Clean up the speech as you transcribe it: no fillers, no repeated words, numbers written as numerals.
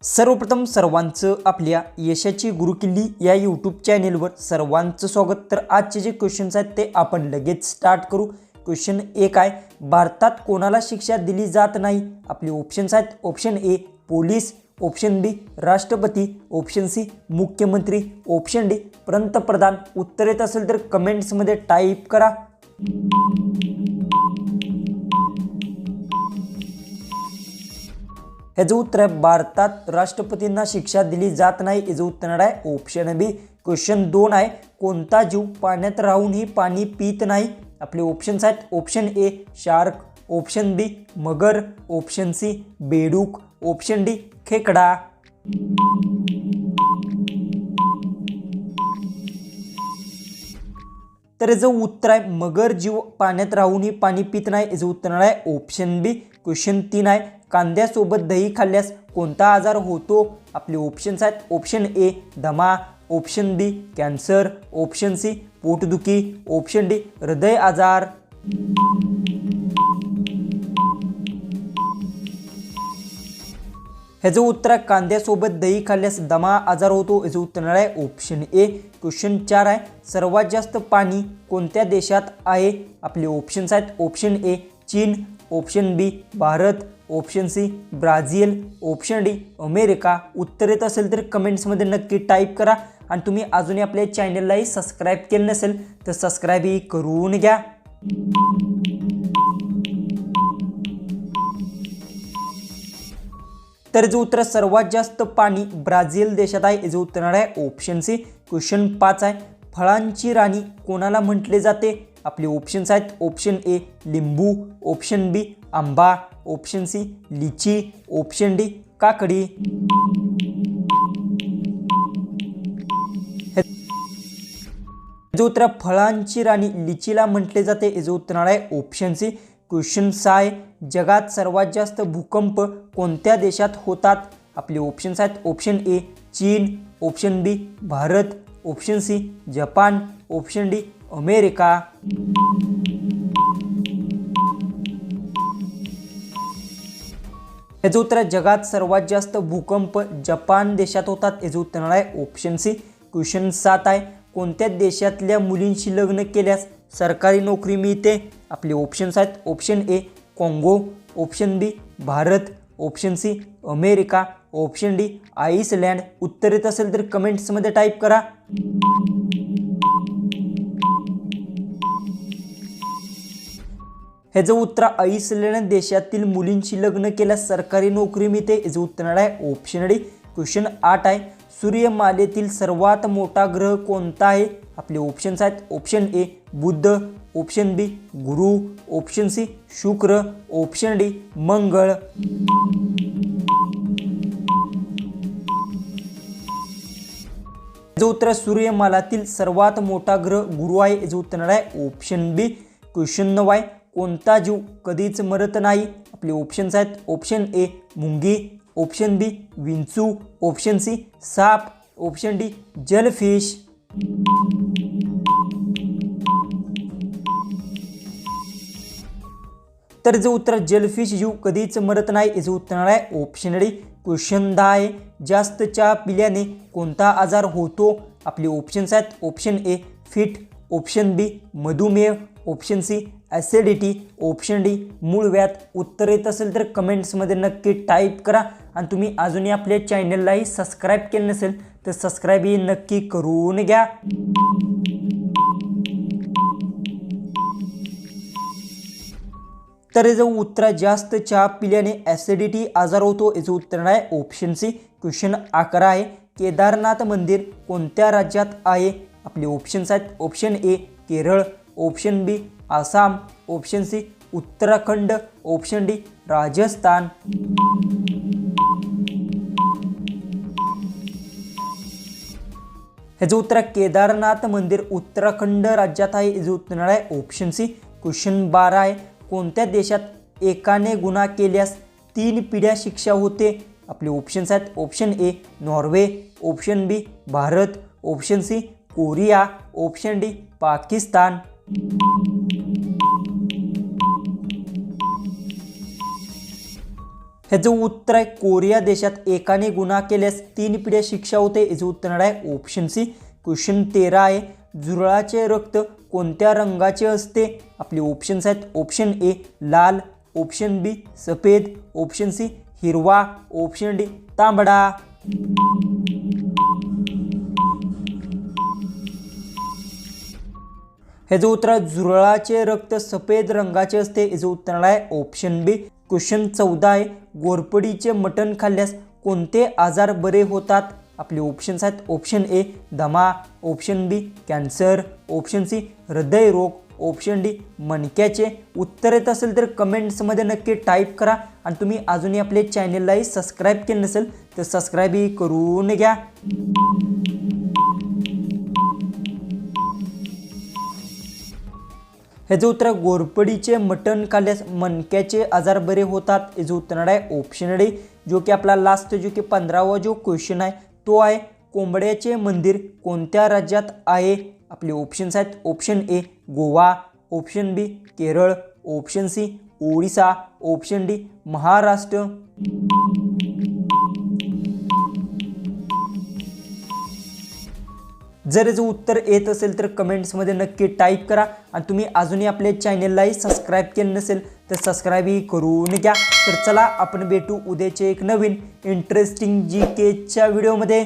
सर्वप्रथम सर्वांचं आपल्या यशाची गुरुकिल्ली या यूट्यूब चॅनेलवर सर्वांचं स्वागत। तर आजचे जे क्वेश्चन्स आहेत ते आपण लगेच स्टार्ट करू। क्वेश्चन 1 आहे, भारतात कोणाला शिक्षा दिली जात नाही? आपले ऑप्शन्स आहेत, ऑप्शन ए पोलीस, ऑप्शन बी राष्ट्रपती, ऑप्शन सी मुख्यमंत्री, ऑप्शन डी पंतप्रधान। उत्तर येत असेल तर कमेंट्समध्ये टाईप करा। ह्याचं उत्तर आहे भारतात राष्ट्रपतींना शिक्षा दिली जात नाही। याचं उत्तर आहे ऑप्शन बी। क्वेश्चन 2 आहे, कोणता जीव पाण्यात राहूनही पाणी पित नाही? आपले ऑप्शन्स आहेत, option A shark, option B मगर, ऑप्शन सी बेडूक, ऑप्शन डी खेकडा। तर याचं उत्तर आहे मगर जीव पाण्यात राहूनही पाणी पित नाही। याचं उत्तर आहे ऑप्शन बी। क्वेश्चन 3 आहे, कांद्यासोबत दही खाल्ल्यास कोणता आजार होतो? आपले ऑप्शन्स आहेत, ऑप्शन ए दमा, ऑप्शन बी कॅन्सर, ऑप्शन सी पोटदुखी, ऑप्शन डी हृदय आजार। ह्याचं उत्तर आहे कांद्यासोबत दही खाल्ल्यास दमा आजार होतो। याचं उत्तर आहे ऑप्शन ए। क्वेश्चन 4 आहे, सर्वात जास्त पाणी कोणत्या देशात आहे? आपले ऑप्शन्स आहेत, ऑप्शन ए चीन, option B Bharat, option C Brazil, option D America. उत्तर येत असेल तर कमेंट्समध्ये नक्की टाईप करा आणि तुम्ही अजूनही आपल्या चॅनललाही सबस्क्राईब केलं नसेल तर सबस्क्राईबही करून घ्या। तर याचं उत्तर सर्वात जास्त पाणी ब्राझील देशात आहे। याचं उत्तर आहे ऑप्शन सी। क्वेश्चन 5 आहे, फळांची राणी कोणाला म्हटले जाते? आपले ऑप्शन्स आहेत, ऑप्शन ए लिंबू, ऑप्शन बी आंबा, ऑप्शन सी लिची, ऑप्शन डी काकडी। याचं उत्तर फळांची राणी लिचीला म्हटले जाते। याचं उत्तर आहे ऑप्शन सी। क्वेश्चन 6 आहे, जगात सर्वात जास्त भूकंप कोणत्या देशात होतात? आपले ऑप्शन्स आहेत, ऑप्शन ए चीन, option B Bharat, option C Japan, option D America. याचं उत्तर जगात सर्वात जास्त भूकंप जपान देशात होतात। याचं उत्तर आहे ऑप्शन सी। क्वेश्चन 7 आहे, कोणत्या देशातल्या मुलींशी लग्न केल्यास सरकारी नोकरी मिळते? आपले ऑप्शन्स आहेत, ऑप्शन ए काँगो, option B Bharat, option C America, option D Iceland. उत्तर येत असेल तर कमेंट्समध्ये टाईप करा। ह्याचं उत्तर आइसलँड देशातील मुलींशी लग्न केल्यास सरकारी नोकरी मिळते। याचं उत्तर आहे ऑप्शन डी। क्वेश्चन 8 आहे, सूर्यमालेतील सर्वात मोठा ग्रह कोणता आहे? आपले ऑप्शन्स आहेत, ऑप्शन ए बुध, ऑप्शन बी गुरु, ऑप्शन सी शुक्र, ऑप्शन डी मंगळ। याचं उत्तर सूर्यमालातील सर्वात मोठा ग्रह गुरु आहे। याचं उत्तर आहे ऑप्शन बी। क्वेश्चन 9 आहे, कोणता जीव कधीच मरत नाही? आपले ऑप्शन्स आहेत, ऑप्शन ए मुंगी, ऑप्शन बी विंचू, ऑप्शन सी साप, ऑप्शन डी जलफिश। तर याचं उत्तर जलफिश जीव कधीच मरत नाही। याचं उत्तर आहे ऑप्शन डी। क्वेश्चन 10 आहे, जास्त चहा पिल्याने कोणता आजार होतो? आपले ऑप्शन्स आहेत, option A fit, option B मधुमेह, option C acidity, option D मूळव्याध। उत्तर येत असेल तर कमेंट्समध्ये नक्की टाईप करा आणि तुम्ही अजूनही आपल्या चॅनललाही सबस्क्राईब केलं नसेल तर सबस्क्राईबही नक्की करून घ्या। तर याचं उत्तर जास्त चहा पिल्याने ॲसिडिटी आजार होतो। याचं उत्तर आहे ऑप्शन सी। क्वेश्चन 11 आहे, केदारनाथ मंदिर कोणत्या राज्यात आहे? आपले ऑप्शन्स आहेत, option A Kerala, option B Assam, option C Uttarakhand, option D Rajasthan. ह्याचं उत्तर केदारनाथ मंदिर उत्तराखंड राज्यात आहे। याचं उत्तर आहे ऑप्शन सी। क्वेश्चन 12 आहे, कोणत्या देशात एकाने गुन्हा केल्यास 3 पिढ्या शिक्षा होते? आपले ऑप्शन्स आहेत, option A Norway, option B Bharat, option C Korea, option D Pakistan. ह्याचं उत्तर आहे कोरिया देशात एकाने गुन्हा केल्यास 3 पिढ्या शिक्षा होते. याचं उत्तर आहे ऑप्शन सी. क्वेश्चन 13 आहे झुरळाचे रक्त कोणत्या रंगाचे असते? आपले ऑप्शन्स आहेत ऑप्शन ए लाल, ऑप्शन बी सफेद, ऑप्शन सी हिरवा, ऑप्शन डी तांबडा. ह्याचं उत्तर झुरळाचे रक्त सफेद रंगाचे असते. याचं उत्तर आहे ऑप्शन बी. क्वेश्चन 14 आहे घोरपडीचे मटण खाल्ल्यास कोणते आजार बरे होतात? आपले ऑप्शन्स आहेत ऑप्शन ए दमा, ऑप्शन बी कॅन्सर, ऑप्शन सी हृदयरोग, ऑप्शन डी मणक्याचे. उत्तर येत असेल तर कमेंट्समध्ये नक्की टाईप करा आणि तुम्ही अजूनही आपले चॅनललाही सबस्क्राईब केले नसेल तर सबस्क्राईबही करून घ्या. ह्याचं उत्तर घोरपडीचे मटण खाल्ल्यास मणक्याचे आजार बरे होतात. याचं उत्तर आहे ऑप्शन डी. जो की आपला लास्ट जो की 15वा जो क्वेश्चन आहे तो आहे कोंबड्याचे मंदिर कोणत्या राज्यात आहे? आपले ऑप्शन्स आहेत option A Goa, option B Kerala, option C Odisha, option D Maharashtra. जर याचं उत्तर येत असेल तर कमेंट्समध्ये नक्की टाईप करा आणि तुम्ही अजूनही आपल्या चॅनललाही सबस्क्राईब केलं नसेल तर सबस्क्राईबही करून घ्या. तर चला आपण भेटू उद्याचे एक नवीन इंटरेस्टिंग GKच्या व्हिडिओमध्ये.